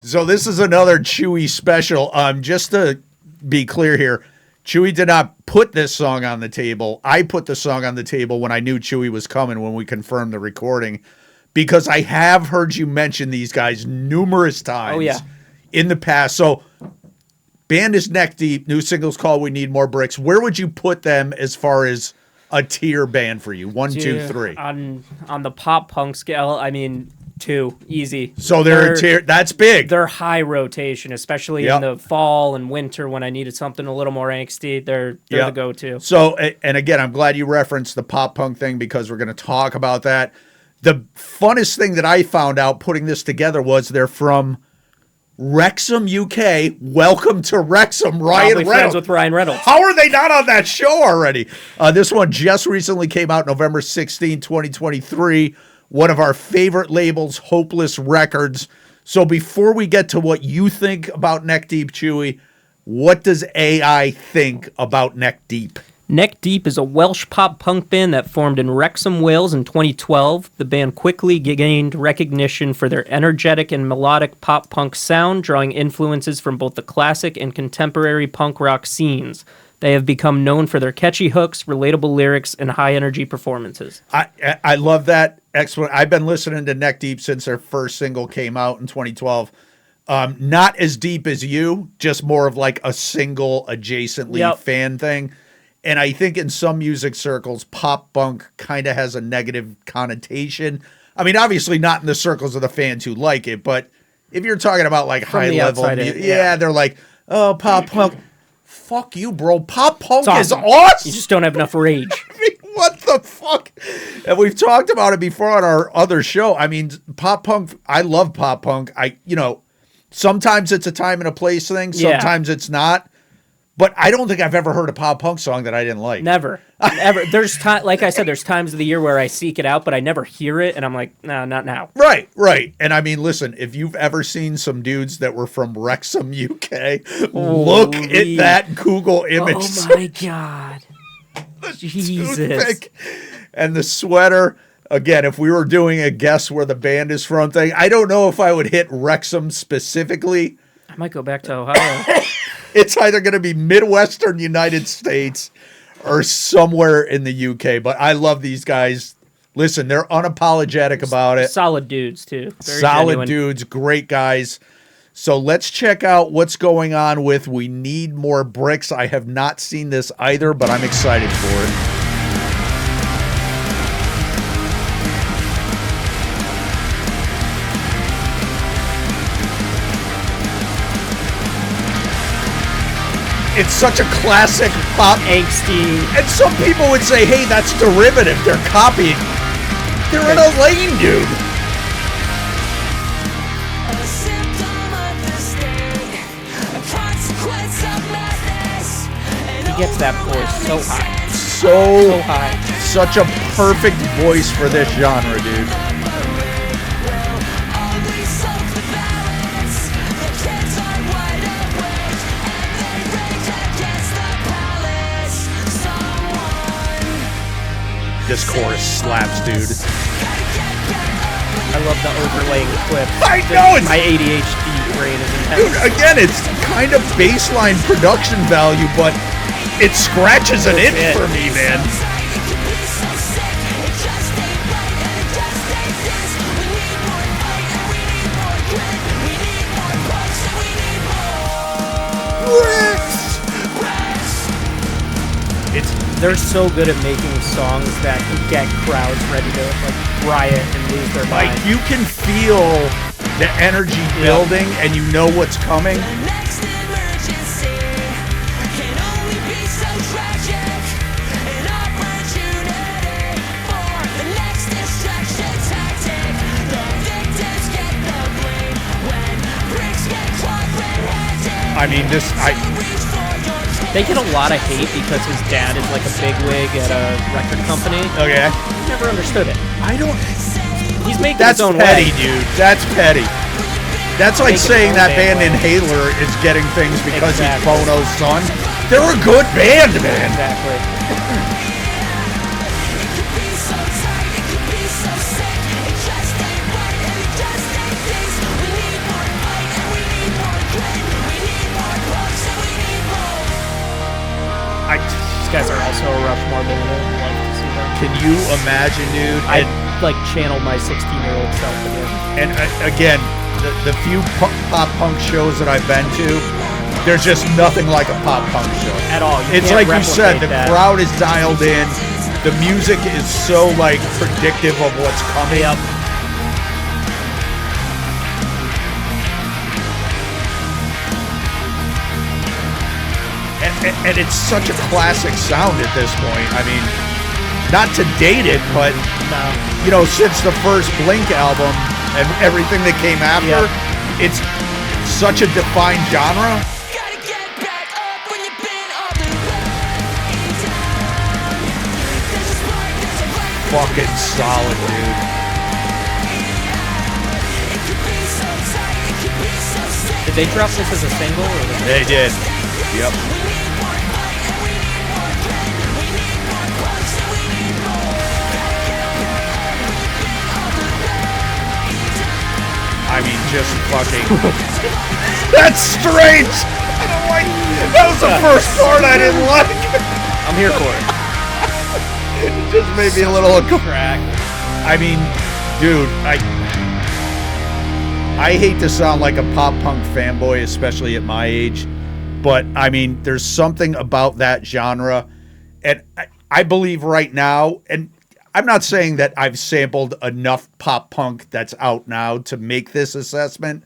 So this is another Chewy special. Just to be clear here, Chewy did not put this song on the table. I put the song on the table when I knew Chewy was coming, when we confirmed the recording, because I have heard you mention these guys numerous times in the past. So band is Neck Deep. New single's called We Need More Bricks. Where would you put them as far as a tier band for you? One, two, three. On the pop punk scale, I mean, 2, easy. So they're a tier. That's big. They're high rotation, especially in the fall and winter when I needed something a little more angsty. They're the go-to. So, and again, I'm glad you referenced the pop punk thing because we're going to talk about that. The funnest thing that I found out putting this together was they're from Wrexham, UK. Welcome to Wrexham, Ryan Reynolds. Friends with Ryan Reynolds. How are they not on that show already? This one just recently came out November 16, 2023. One of our favorite labels, Hopeless Records. So before we get to what you think about Neck Deep, Chewy, what does AI think about Neck Deep? Neck Deep is a Welsh pop punk band that formed in Wrexham, Wales in 2012. The band quickly gained recognition for their energetic and melodic pop punk sound, drawing influences from both the classic and contemporary punk rock scenes. They have become known for their catchy hooks, relatable lyrics, and high-energy performances. I love that explanation. I've been listening to Neck Deep since their first single came out in 2012. Not as deep as you, just more of like a single adjacently fan thing. And I think in some music circles, pop punk kind of has a negative connotation. I mean, obviously not in the circles of the fans who like it, but if you're talking about like high-level music, they're like, oh, pop punk. Fuck you, bro. Pop punk is awesome. You just don't have enough rage. I mean, what the fuck? And we've talked about it before on our other show. I mean, pop punk, I love pop punk. Sometimes it's a time and a place thing. Sometimes it's not. But I don't think I've ever heard a pop punk song that I didn't like. Never. Ever. There's time, like I said, there's times of the year where I seek it out, but I never hear it, and I'm like, no, not now. Right. And I mean, listen, if you've ever seen some dudes that were from Wrexham, UK, look at that Google image. Oh my God. Jesus. Toothpick and the sweater. Again, if we were doing a guess where the band is from thing, I don't know if I would hit Wrexham specifically. I might go back to Ohio. It's either going to be Midwestern United States or somewhere in the UK. But I love these guys. Listen, they're unapologetic about it. Solid dudes, too. Very genuine dudes, great guys. So let's check out what's going on with We Need More Bricks. I have not seen this either, but I'm excited for it. It's such a classic pop. Angsty. And some people would say, hey, that's derivative. They're copying. They're in a lane, dude. He gets that voice so high. So high. Such a perfect voice for this genre, dude. This chorus slaps, dude. I love the overlaying clip. I know it's my ADHD brain is intense. Dude, again, it's kind of baseline production value, but it scratches an itch for me, man. They're so good at making songs that can get crowds ready to like riot and lose their mind. Like you can feel the energy building and you know what's coming. I mean, they get a lot of hate because his dad is like a bigwig at a record company. Okay. Never understood it. He's making That's his own petty, way. dude. That's petty. That's like saying that band Inhaler is getting things because he's Bono's son. They're a good band, man. Exactly. so Rushmore band. I'd love to see them. Can you imagine, dude? I like channel my 16-year-old self again. And again, the few pop punk shows that I've been to, there's just nothing like a pop punk show At all. You It's can't like you said, the replicate that. crowd is dialed in. The music is so like predictive of what's coming. Yep. And it's such a classic sound at this point. I mean, not to date it, but No. you know, since the first Blink album and everything that came after, it's such a defined genre. Gotta get back up when you've been on the way down. There's a spark, there's a light. Fucking solid, dude. It could be so tight, it could be so sick. Did they drop this as a single? Or was it- They did. Yep. We need more fight and we need more pain. We need more punch and we need more. Gotta get back up when you've been on the way down. I mean, just fucking. That's strange. I don't like. That was the first part I didn't like. I'm here for it. It just made me a little. Track. I mean, dude, I hate to sound like a pop punk fanboy, especially at my age, but I mean, there's something about that genre, and I believe right now, and I'm not saying that I've sampled enough pop punk that's out now to make this assessment,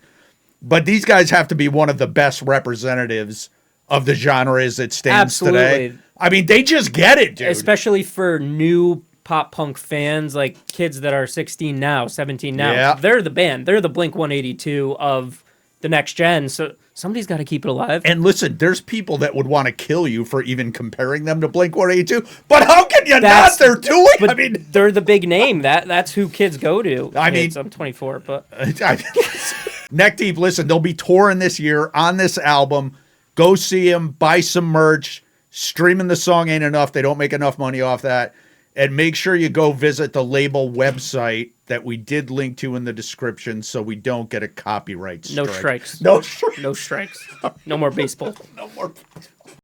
but these guys have to be one of the best representatives of the genre as it stands today. Absolutely. I mean, they just get it, dude. Especially for new pop punk fans, like kids that are 16 now, 17 now. Yeah. They're the band. They're the Blink 182 of the next gen. So somebody's got to keep it alive. And listen, there's people that would want to kill you for even comparing them to Blink-182. But how can you not? They're doing. But I mean, they're the big name. That's who kids go to. I mean- Kids, I'm 24, but Neck Deep. Listen, they'll be touring this year on this album. Go see them. Buy some merch. Streaming the song ain't enough. They don't make enough money off that. And make sure you go visit the label website that we did link to in the description, so we don't get a copyright strike. no strikes. No strikes. No strikes. No more baseball. No more.